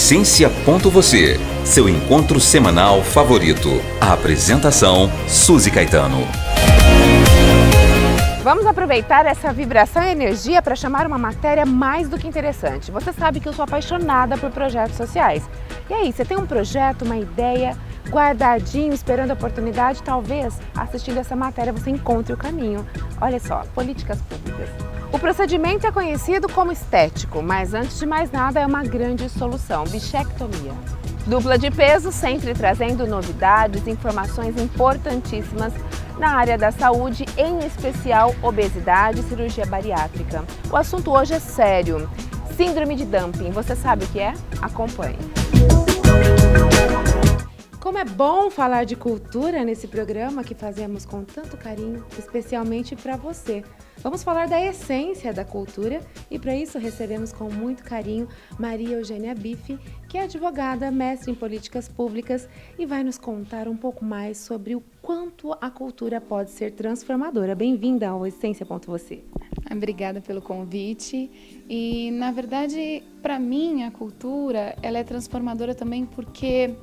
Essência.você, seu encontro semanal favorito. A apresentação, Suzy Caetano. Vamos aproveitar essa vibração e energia para chamar uma matéria mais do que interessante. Você sabe que eu sou apaixonada por projetos sociais. E aí, você tem um projeto, uma ideia, guardadinho, esperando a oportunidade? Talvez, assistindo essa matéria, você encontre o caminho. Olha só, políticas públicas. O procedimento é conhecido como estético, mas antes de mais nada é uma grande solução, bichectomia. Dupla de peso, sempre trazendo novidades, informações importantíssimas na área da saúde, em especial obesidade e cirurgia bariátrica. O assunto hoje é sério. Síndrome de dumping, você sabe o que é? Acompanhe. Como é bom falar de cultura nesse programa que fazemos com tanto carinho, especialmente para você. Vamos falar da essência da cultura e para isso recebemos com muito carinho Maria Eugênia Biffi, que é advogada, mestre em políticas públicas e vai nos contar um pouco mais sobre o quanto a cultura pode ser transformadora. Bem-vinda ao Essência.você. Obrigada pelo convite. E, na verdade, para mim, a cultura ela é transformadora também porque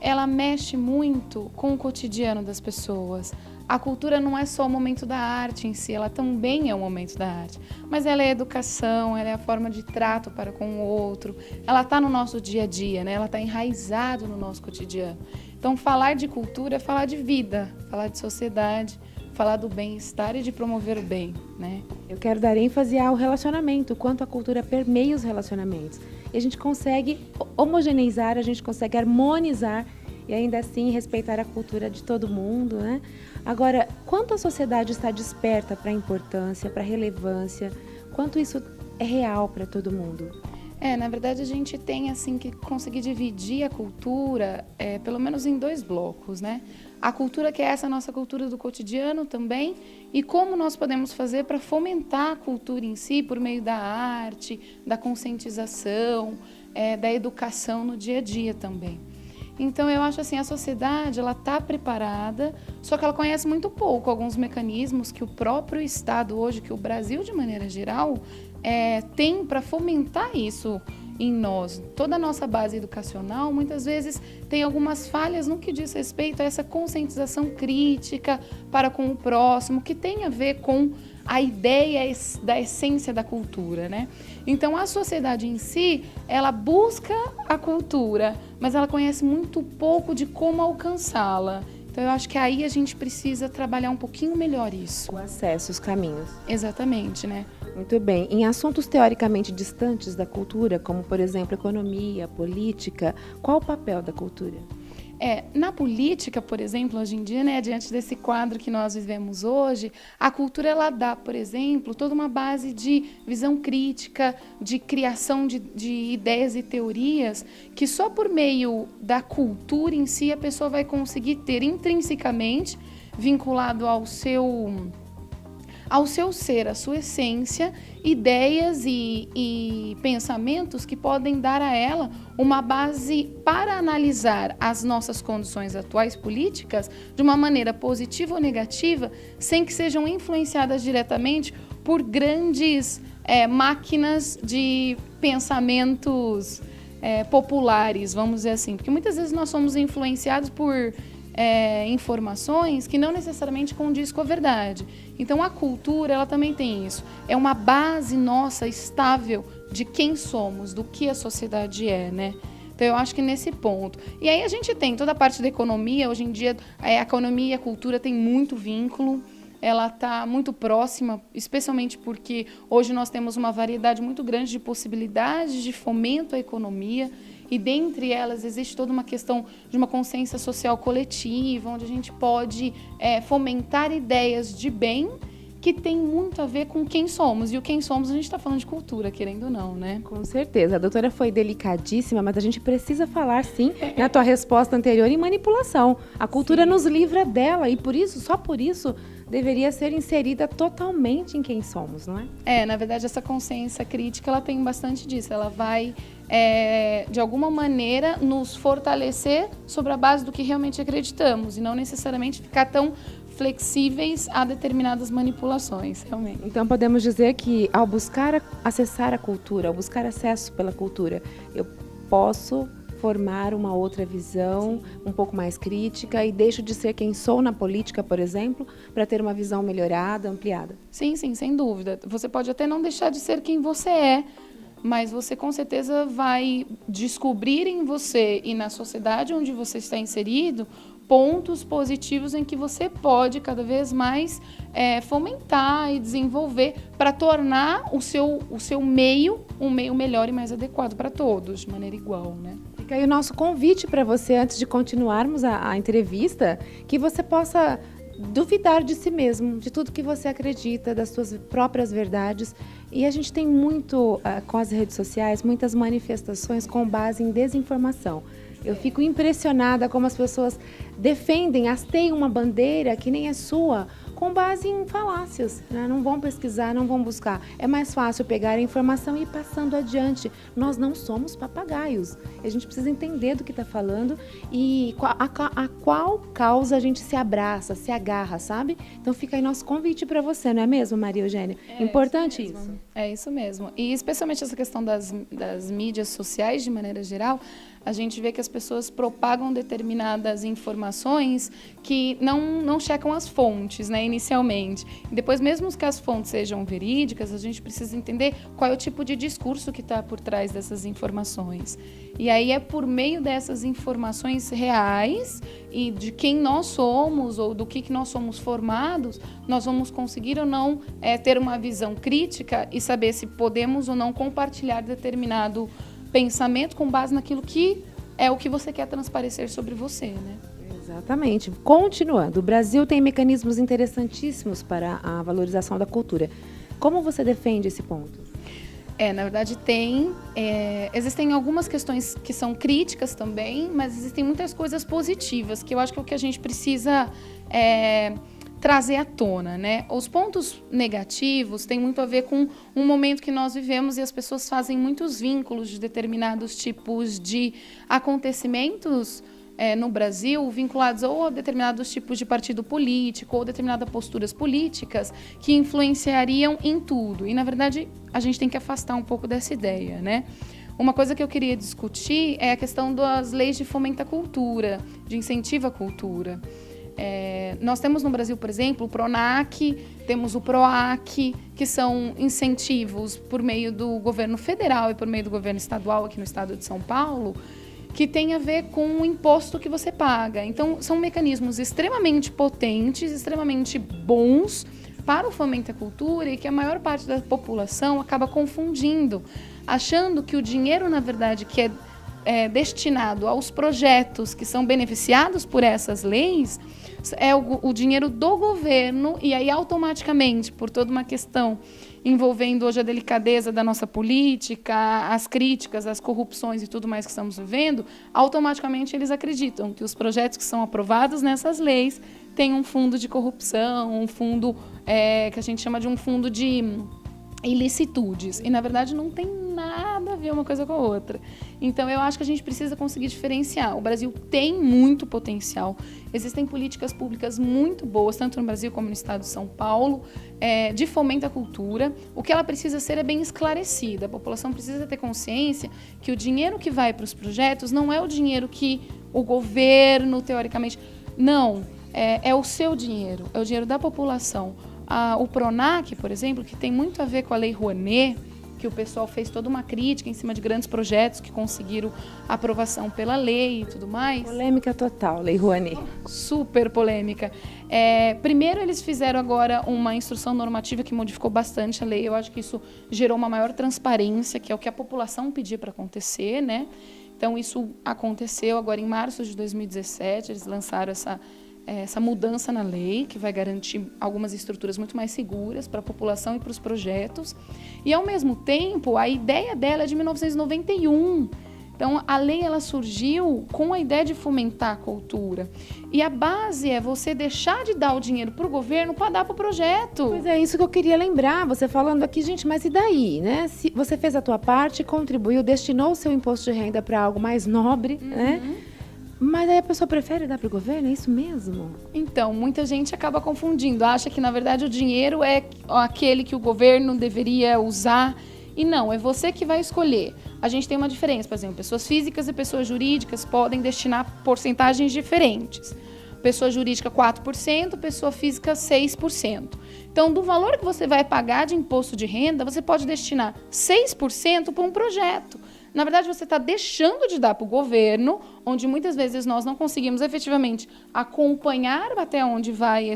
ela mexe muito com o cotidiano das pessoas. A cultura não é só o momento da arte em si, ela também é o momento da arte. Mas ela é educação, ela é a forma de trato para com o outro. Ela está no nosso dia a dia, né? Ela está enraizado no nosso cotidiano. Então, falar de cultura é falar de vida, falar de sociedade, falar do bem-estar e de promover o bem, né? Eu quero dar ênfase ao relacionamento, o quanto a cultura permeia os relacionamentos. E a gente consegue homogeneizar, a gente consegue harmonizar e ainda assim respeitar a cultura de todo mundo, né? Agora, quanto a sociedade está desperta para a importância, para a relevância, quanto isso é real para todo mundo? Na verdade a gente tem assim que conseguir dividir a cultura pelo menos em dois blocos, né? A cultura que é essa nossa cultura do cotidiano também e como nós podemos fazer para fomentar a cultura em si por meio da arte, da conscientização, da educação no dia a dia também. Então eu acho assim, a sociedade ela está preparada, só que ela conhece muito pouco alguns mecanismos que o próprio Estado hoje, que o Brasil de maneira geral, tem para fomentar isso em nós. Toda a nossa base educacional muitas vezes tem algumas falhas no que diz respeito a essa conscientização crítica para com o próximo, que tem a ver com a ideia da essência da cultura, né? Então, a sociedade em si, ela busca a cultura, mas ela conhece muito pouco de como alcançá-la. Então, eu acho que aí a gente precisa trabalhar um pouquinho melhor isso. O acesso, os caminhos. Exatamente, né? Muito bem. Em assuntos teoricamente distantes da cultura, como, por exemplo, economia, política, qual o papel da cultura? Na política, por exemplo, hoje em dia, né, diante desse quadro que nós vivemos hoje, a cultura ela dá, por exemplo, toda uma base de visão crítica, de criação de ideias e teorias, que só por meio da cultura em si a pessoa vai conseguir ter intrinsecamente, vinculado ao seu ser, à sua essência, ideias e pensamentos que podem dar a ela uma base para analisar as nossas condições atuais políticas de uma maneira positiva ou negativa, sem que sejam influenciadas diretamente por grandes máquinas de pensamentos populares, vamos dizer assim. Porque muitas vezes nós somos influenciados por informações que não necessariamente condiz com a verdade. Então a cultura ela também tem isso. É uma base nossa estável de quem somos, do que a sociedade é, né? Então eu acho que nesse ponto. E aí a gente tem toda a parte da economia. Hoje em dia a economia e a cultura têm muito vínculo. Ela está muito próxima, especialmente porque hoje nós temos uma variedade muito grande de possibilidades de fomento à economia. E dentre elas existe toda uma questão de uma consciência social coletiva, onde a gente pode fomentar ideias de bem que tem muito a ver com quem somos. E o quem somos a gente está falando de cultura, querendo ou não, né? Com certeza. A doutora foi delicadíssima, mas a gente precisa falar, sim, na tua resposta anterior, em manipulação. A cultura nos livra dela e por isso, só por isso, deveria ser inserida totalmente em quem somos, não é? Na verdade, essa consciência crítica, ela tem bastante disso. Ela vai, de alguma maneira, nos fortalecer sobre a base do que realmente acreditamos e não necessariamente ficar tão flexíveis a determinadas manipulações, realmente. Então podemos dizer que ao buscar acessar a cultura, ao buscar acesso pela cultura, eu posso formar uma outra visão, um pouco mais crítica, e deixo de ser quem sou na política, por exemplo, para ter uma visão melhorada, ampliada? Sim, sim, sem dúvida. Você pode até não deixar de ser quem você é, mas você com certeza vai descobrir em você e na sociedade onde você está inserido pontos positivos em que você pode cada vez mais fomentar e desenvolver para tornar o seu meio um meio melhor e mais adequado para todos, de maneira igual, né? Fica aí o nosso convite para você, antes de continuarmos a entrevista, que você possa duvidar de si mesmo, de tudo que você acredita, das suas próprias verdades. E a gente tem muito, com as redes sociais, muitas manifestações com base em desinformação. Eu fico impressionada como as pessoas defendem, hasteiam uma bandeira que nem é sua, com base em falácias, né? Não vão pesquisar, não vão buscar. É mais fácil pegar a informação e ir passando adiante. Nós não somos papagaios. A gente precisa entender do que está falando e a qual causa a gente se abraça, se agarra, sabe? Então fica aí nosso convite para você, não é mesmo, Maria Eugênia? Importante isso. É isso mesmo. E especialmente essa questão das mídias sociais, de maneira geral, a gente vê que as pessoas propagam determinadas informações que não checam as fontes, né, inicialmente. E depois, mesmo que as fontes sejam verídicas, a gente precisa entender qual é o tipo de discurso que está por trás dessas informações. E aí é por meio dessas informações reais e de quem nós somos ou do que nós somos formados, nós vamos conseguir ou não ter uma visão crítica e saber se podemos ou não compartilhar determinado pensamento com base naquilo que é o que você quer transparecer sobre você, né? Exatamente. Continuando, o Brasil tem mecanismos interessantíssimos para a valorização da cultura. Como você defende esse ponto? Na verdade tem. Existem algumas questões que são críticas também, mas existem muitas coisas positivas, que eu acho que é o que a gente precisa trazer à tona, né? Os pontos negativos têm muito a ver com um momento que nós vivemos e as pessoas fazem muitos vínculos de determinados tipos de acontecimentos no Brasil, vinculados ou a determinados tipos de partido político ou determinadas posturas políticas que influenciariam em tudo. E, na verdade, a gente tem que afastar um pouco dessa ideia, né? Uma coisa que eu queria discutir é a questão das leis de fomento à cultura, de incentivo à cultura. Nós temos no Brasil, por exemplo, o PRONAC, temos o PROAC, que são incentivos por meio do governo federal e por meio do governo estadual aqui no estado de São Paulo, que tem a ver com o imposto que você paga. Então, são mecanismos extremamente potentes, extremamente bons para o fomento à cultura e que a maior parte da população acaba confundindo, achando que o dinheiro, na verdade, que é destinado aos projetos que são beneficiados por essas leis, é o dinheiro do governo, e aí automaticamente, por toda uma questão envolvendo hoje a delicadeza da nossa política, as críticas, as corrupções e tudo mais que estamos vivendo, automaticamente eles acreditam que os projetos que são aprovados nessas leis têm um fundo de corrupção, um fundo que a gente chama de um fundo de ilicitudes. E, na verdade, não tem nada a ver uma coisa com a outra. Então, eu acho que a gente precisa conseguir diferenciar. O Brasil tem muito potencial. Existem políticas públicas muito boas, tanto no Brasil como no estado de São Paulo, de fomento à cultura. O que ela precisa ser é bem esclarecida. A população precisa ter consciência que o dinheiro que vai para os projetos não é o dinheiro que o governo, teoricamente... Não, é o seu dinheiro, é o dinheiro da população. O PRONAC, por exemplo, que tem muito a ver com a Lei Rouanet, que o pessoal fez toda uma crítica em cima de grandes projetos que conseguiram aprovação pela lei e tudo mais. Polêmica total, Lei Rouanet. Super polêmica. Primeiro, eles fizeram agora uma instrução normativa que modificou bastante a lei. Eu acho que isso gerou uma maior transparência, que é o que a população pedia para acontecer, né? Então, isso aconteceu agora em março de 2017, eles lançaram essa mudança na lei, que vai garantir algumas estruturas muito mais seguras para a população e para os projetos. E, ao mesmo tempo, a ideia dela é de 1991. Então, a lei ela surgiu com a ideia de fomentar a cultura. E a base é você deixar de dar o dinheiro para o governo para dar para o projeto. Pois é, isso que eu queria lembrar, você falando aqui, gente, mas e daí, né? Se você fez a tua parte, contribuiu, destinou o seu imposto de renda para algo mais nobre, né? Mas aí a pessoa prefere dar para o governo, é isso mesmo? Então, muita gente acaba confundindo, acha que, na verdade, o dinheiro é aquele que o governo deveria usar E não, é você que vai escolher. A gente tem uma diferença, por exemplo, pessoas físicas e pessoas jurídicas podem destinar porcentagens diferentes. Pessoa jurídica 4%, pessoa física 6%. Então, do valor que você vai pagar de imposto de renda, você pode destinar 6% para um projeto. Na verdade, você está deixando de dar para o governo, onde muitas vezes nós não conseguimos efetivamente acompanhar até onde vai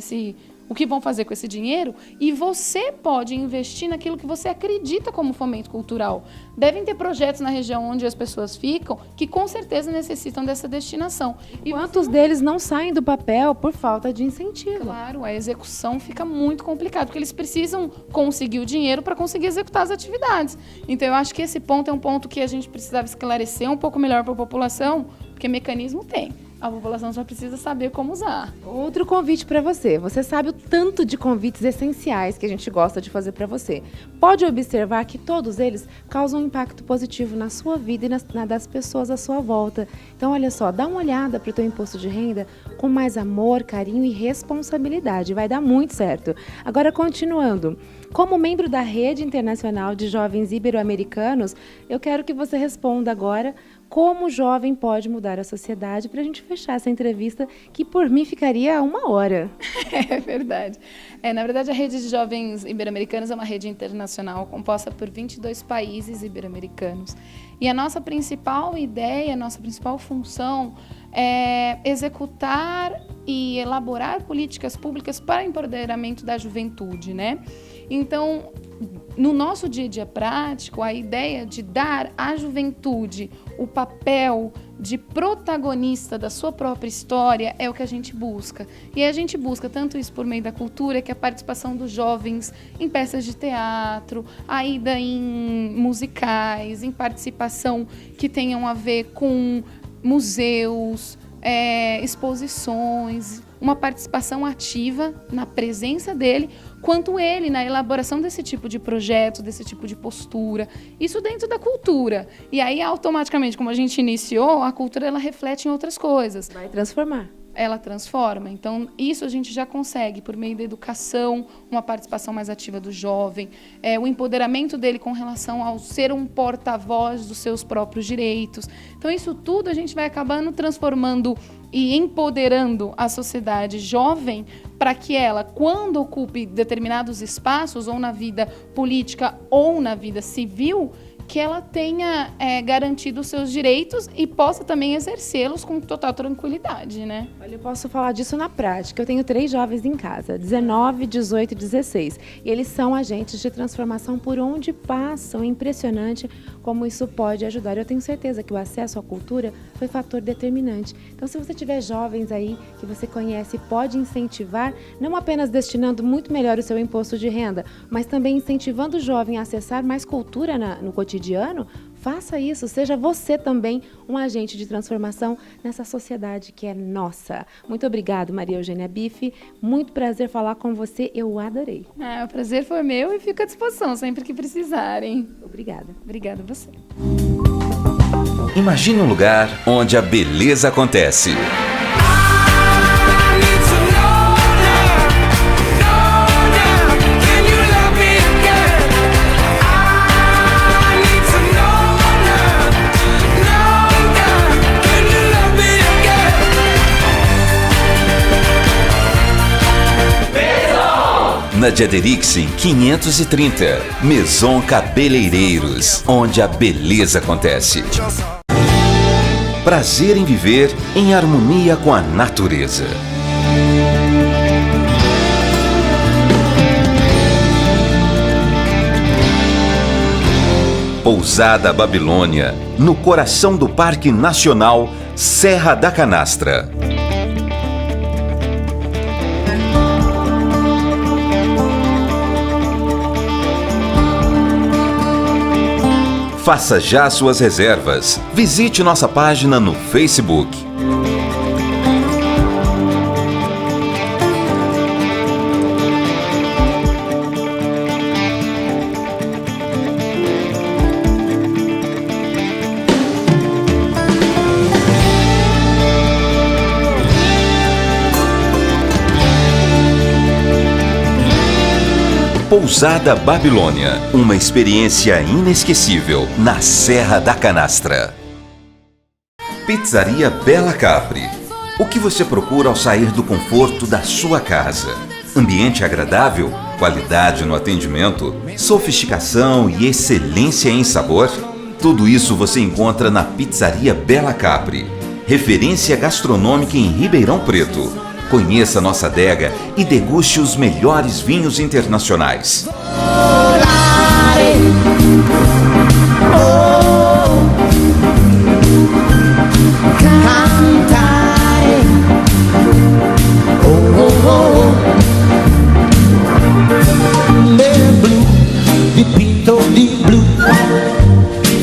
o que vão fazer com esse dinheiro, e você pode investir naquilo que você acredita como fomento cultural. Devem ter projetos na região onde as pessoas ficam que com certeza necessitam dessa destinação. E quantos deles não saem do papel por falta de incentivo? Claro, a execução fica muito complicada, porque eles precisam conseguir o dinheiro para conseguir executar as atividades. Então, eu acho que esse ponto é um ponto que a gente precisava esclarecer um pouco melhor para a população, porque mecanismo tem. A população só precisa saber como usar. Outro convite para você. Você sabe o tanto de convites essenciais que a gente gosta de fazer para você. Pode observar que todos eles causam um impacto positivo na sua vida e na das pessoas à sua volta. Então, olha só, dá uma olhada para o teu imposto de renda com mais amor, carinho e responsabilidade. Vai dar muito certo. Agora, continuando. Como membro da Rede Internacional de Jovens Ibero-Americanos, eu quero que você responda agora como o jovem pode mudar a sociedade, para a gente fechar essa entrevista, que por mim ficaria 1 hora. É verdade. Na verdade, a Rede de Jovens Ibero-Americanos é uma rede internacional composta por 22 países ibero-americanos. E a nossa principal ideia, a nossa principal função é executar e elaborar políticas públicas para o empoderamento da juventude, né? Então, no nosso dia a dia prático, a ideia de dar à juventude o papel de protagonista da sua própria história é o que a gente busca. E a gente busca tanto isso por meio da cultura, que é a participação dos jovens em peças de teatro, a ida em musicais, em participação que tenham a ver com museus, exposições, uma participação ativa na presença dele, quanto ele na elaboração desse tipo de projeto, desse tipo de postura, isso dentro da cultura. E aí, automaticamente, como a gente iniciou, a cultura ela reflete em outras coisas. Vai transformar. Ela transforma. Então, isso a gente já consegue por meio da educação, uma participação mais ativa do jovem, o empoderamento dele com relação ao ser um porta-voz dos seus próprios direitos. Então, isso tudo a gente vai acabando transformando e empoderando a sociedade jovem para que ela, quando ocupe determinados espaços, ou na vida política ou na vida civil, que ela tenha garantido os seus direitos e possa também exercê-los com total tranquilidade, né? Olha, eu posso falar disso na prática. Eu tenho 3 jovens em casa, 19, 18 e 16. E eles são agentes de transformação por onde passam. É impressionante como isso pode ajudar. Eu tenho certeza que o acesso à cultura foi fator determinante. Então, se você tiver jovens aí que você conhece, pode incentivar, não apenas destinando muito melhor o seu imposto de renda, mas também incentivando o jovem a acessar mais cultura no cotidiano, faça isso, seja você também um agente de transformação nessa sociedade que é nossa. Muito obrigada, Maria Eugênia Bife. Muito prazer falar com você, eu adorei. O prazer foi meu e fico à disposição sempre que precisarem. Obrigada. Obrigada a você. Imagine um lugar onde a beleza acontece. Na Diaderixen 530, Maison Cabeleireiros, onde a beleza acontece. Prazer em viver em harmonia com a natureza. Pousada Babilônia, no coração do Parque Nacional Serra da Canastra. Faça já suas reservas. Visite nossa página no Facebook. Pousada Babilônia, uma experiência inesquecível na Serra da Canastra. Pizzaria Bella Capri. O que você procura ao sair do conforto da sua casa? Ambiente agradável, qualidade no atendimento, sofisticação e excelência em sabor? Tudo isso você encontra na Pizzaria Bella Capri, referência gastronômica em Ribeirão Preto. Conheça nossa adega e deguste os melhores vinhos internacionais.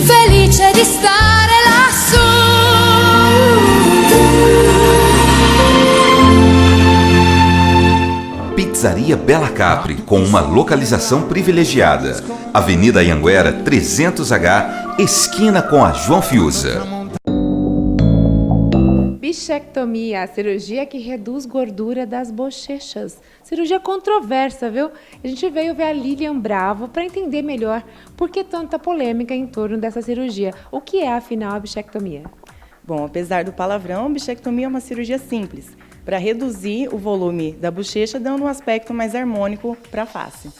Felice di stare lassù. Pizzaria Bella Capri, com uma localização privilegiada. Avenida Anhanguera 300H, esquina com a João Fiuza. Bichectomia, a cirurgia que reduz gordura das bochechas. Cirurgia controversa, viu? A gente veio ver a Lilian Bravo para entender melhor por que tanta polêmica em torno dessa cirurgia. O que é, afinal, a bichectomia? Bom, apesar do palavrão, bichectomia é uma cirurgia simples, para reduzir o volume da bochecha, dando um aspecto mais harmônico para a face.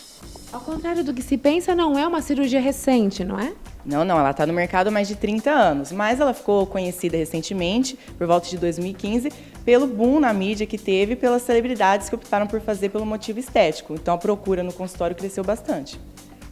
Ao contrário do que se pensa, não é uma cirurgia recente, não é? Não, ela está no mercado há mais de 30 anos, mas ela ficou conhecida recentemente, por volta de 2015, pelo boom na mídia que teve pelas celebridades que optaram por fazer pelo motivo estético. Então a procura no consultório cresceu bastante.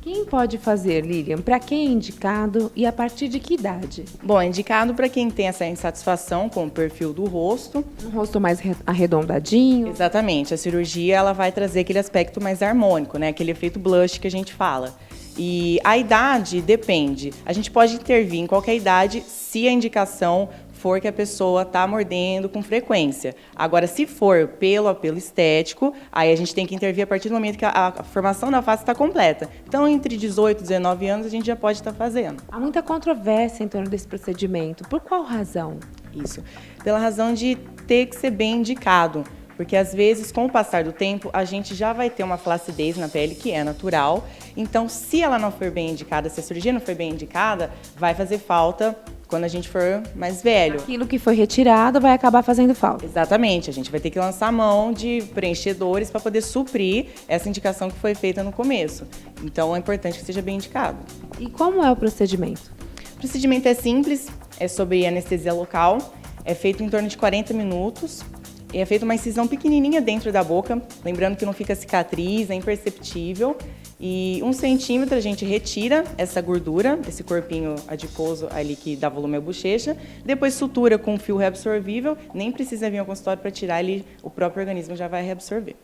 Quem pode fazer, Lilian? Para quem é indicado e a partir de que idade? Bom, é indicado para quem tem essa insatisfação com o perfil do rosto. Um rosto mais arredondadinho. Exatamente. A cirurgia ela vai trazer aquele aspecto mais harmônico, né? Aquele efeito blush que a gente fala. E a idade depende. A gente pode intervir em qualquer idade se a indicação for que a pessoa está mordendo com frequência. Agora, se for pelo apelo estético, aí a gente tem que intervir a partir do momento que a formação da face está completa. Então, entre 18 e 19 anos, a gente já pode estar fazendo. Há muita controvérsia em torno desse procedimento. Por qual razão? Isso. Pela razão de ter que ser bem indicado. Porque, às vezes, com o passar do tempo, a gente já vai ter uma flacidez na pele que é natural. Então, se ela não for bem indicada, se a cirurgia não for bem indicada, vai fazer falta quando a gente for mais velho. Aquilo que foi retirado vai acabar fazendo falta. Exatamente. A gente vai ter que lançar mão de preenchedores para poder suprir essa indicação que foi feita no começo. Então, é importante que seja bem indicado. E como é o procedimento? O procedimento é simples, é sob anestesia local, é feito em torno de 40 minutos. E é feita uma incisão pequenininha dentro da boca, lembrando que não fica cicatriz, é imperceptível. E 1 centímetro a gente retira essa gordura, esse corpinho adiposo ali que dá volume à bochecha. Depois sutura com um fio reabsorvível, nem precisa vir ao consultório para tirar, ele, o próprio organismo já vai reabsorver.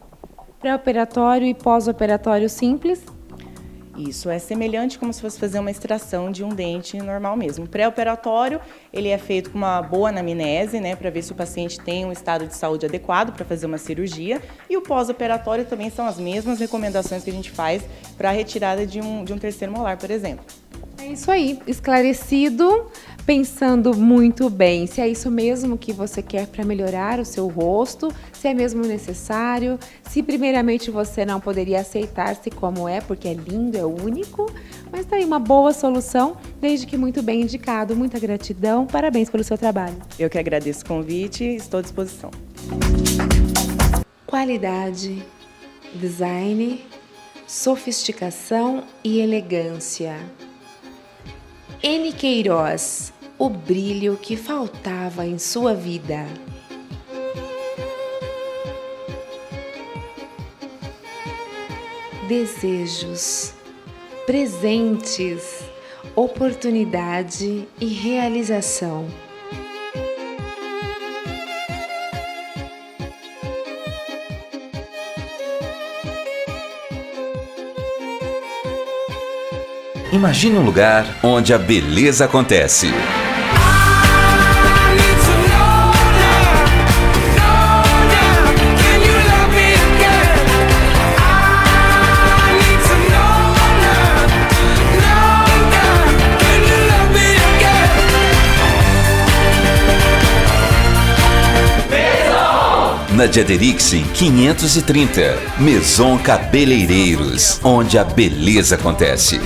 Pré-operatório e pós-operatório simples? Isso é semelhante como se fosse fazer uma extração de um dente normal mesmo. Pré-operatório, ele é feito com uma boa anamnese, né, para ver se o paciente tem um estado de saúde adequado para fazer uma cirurgia. E o pós-operatório também são as mesmas recomendações que a gente faz para a retirada de um terceiro molar, por exemplo. É isso aí, esclarecido, pensando muito bem se é isso mesmo que você quer para melhorar o seu rosto, se é mesmo necessário, se primeiramente você não poderia aceitar-se como é, porque é lindo, é único, mas tá aí uma boa solução, desde que muito bem indicado. Muita gratidão, parabéns pelo seu trabalho. Eu que agradeço o convite e estou à disposição. Qualidade, design, sofisticação e elegância. N. Queiroz, o brilho que faltava em sua vida. Desejos, presentes, oportunidade e realização. Imagine um lugar onde a beleza acontece. Na Diaderixin 530, Maison Cabeleireiros, onde a beleza acontece.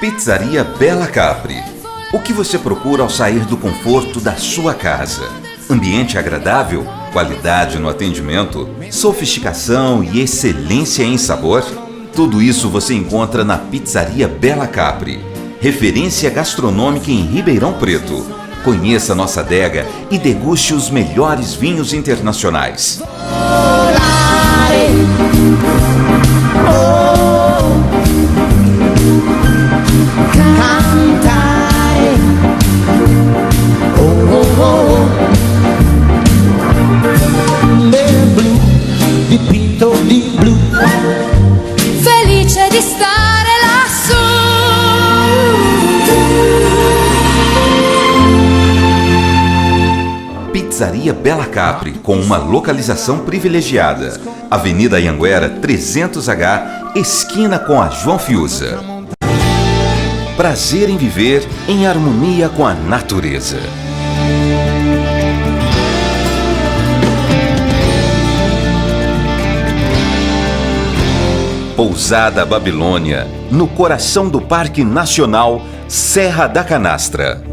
Pizzaria Bella Capri. O que você procura ao sair do conforto da sua casa? Ambiente agradável, qualidade no atendimento, sofisticação e excelência em sabor? Tudo isso você encontra na Pizzaria Bella Capri, referência gastronômica em Ribeirão Preto. Conheça nossa adega e deguste os melhores vinhos internacionais. Felice di stare lassù. Pizzaria Bella Capri, com uma localização privilegiada. Avenida Anhanguera 300H, esquina com a João Fiuza. Prazer em viver em harmonia com a natureza. Pousada Babilônia, no coração do Parque Nacional Serra da Canastra.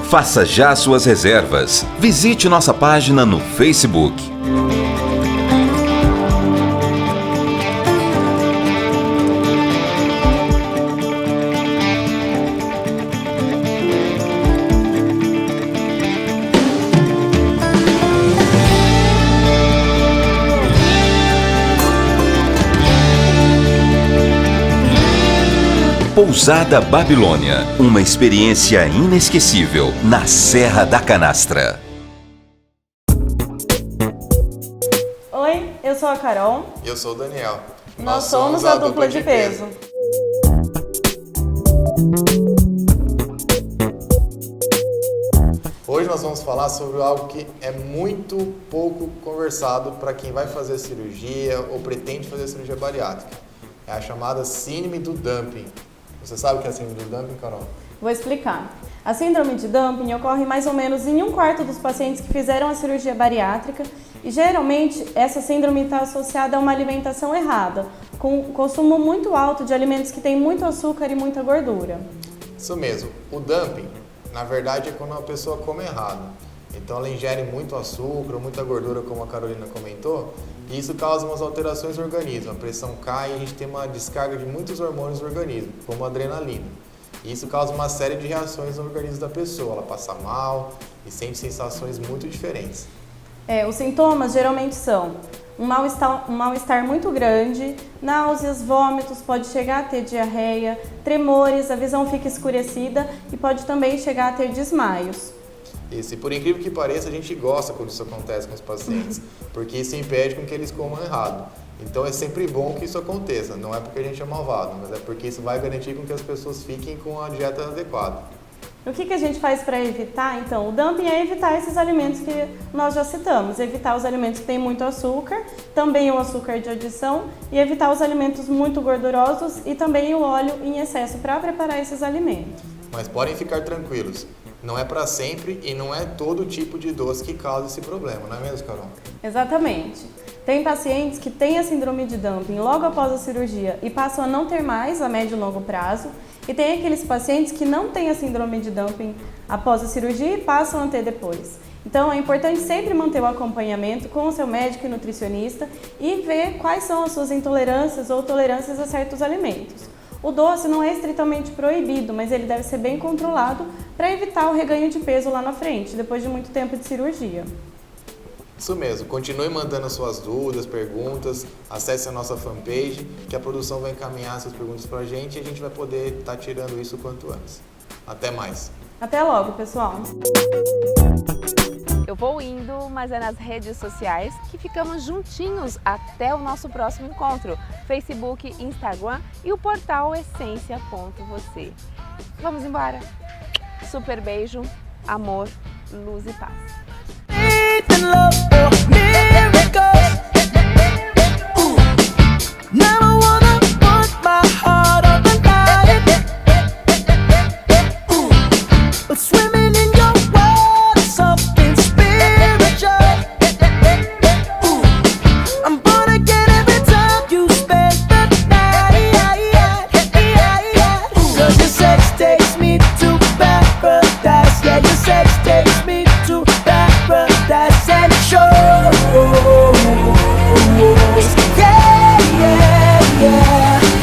Faça já suas reservas. Visite nossa página no Facebook. Pousada Babilônia, uma experiência inesquecível na Serra da Canastra. Oi, eu sou a Carol. E eu sou o Daniel. Nós somos a dupla de peso. Hoje nós vamos falar sobre algo que é muito pouco conversado para quem vai fazer cirurgia ou pretende fazer cirurgia bariátrica. É a chamada síndrome do dumping. Você sabe o que é a síndrome do dumping, Carol? Vou explicar. A síndrome de dumping ocorre mais ou menos em 1/4 dos pacientes que fizeram a cirurgia bariátrica e geralmente essa síndrome está associada a uma alimentação errada, com consumo muito alto de alimentos que têm muito açúcar e muita gordura. Isso mesmo. O dumping, na verdade, é quando uma pessoa come errado. Então ela ingere muito açúcar ou muita gordura, como a Carolina comentou, e isso causa umas alterações no organismo. A pressão cai e a gente tem uma descarga de muitos hormônios no organismo, como a adrenalina. E isso causa uma série de reações no organismo da pessoa. Ela passa mal e sente sensações muito diferentes. Os sintomas geralmente são um mal-estar muito grande, náuseas, vômitos, pode chegar a ter diarreia, tremores, a visão fica escurecida e pode também chegar a ter desmaios. Isso, e por incrível que pareça, a gente gosta quando isso acontece com os pacientes, porque isso impede com que eles comam errado. Então é sempre bom que isso aconteça, não é porque a gente é malvado, mas é porque isso vai garantir com que as pessoas fiquem com a dieta adequada. O que a gente faz para evitar, então? O dumping é evitar esses alimentos que nós já citamos, evitar os alimentos que têm muito açúcar, também o açúcar de adição, e evitar os alimentos muito gordurosos e também o óleo em excesso para preparar esses alimentos. Mas podem ficar tranquilos, não é para sempre e não é todo tipo de doce que causa esse problema, não é mesmo, Carol? Exatamente. Tem pacientes que têm a síndrome de dumping logo após a cirurgia e passam a não ter mais a médio e longo prazo. E tem aqueles pacientes que não têm a síndrome de dumping após a cirurgia e passam a ter depois. Então é importante sempre manter o acompanhamento com o seu médico e nutricionista e ver quais são as suas intolerâncias ou tolerâncias a certos alimentos. O doce não é estritamente proibido, mas ele deve ser bem controlado para evitar o reganho de peso lá na frente, depois de muito tempo de cirurgia. Isso mesmo, continue mandando suas dúvidas, perguntas, acesse a nossa fanpage, que a produção vai encaminhar essas perguntas para a gente e a gente vai poder estar tirando isso o quanto antes. Até mais! Até logo, pessoal! Eu vou indo, mas é nas redes sociais que ficamos juntinhos até o nosso próximo encontro. Facebook, Instagram e o portal essência.você. Vamos embora! Super beijo, amor, luz e paz. Never wanna put my heart on the line.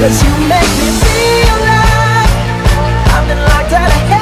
'cause you make me feel like I've been locked out of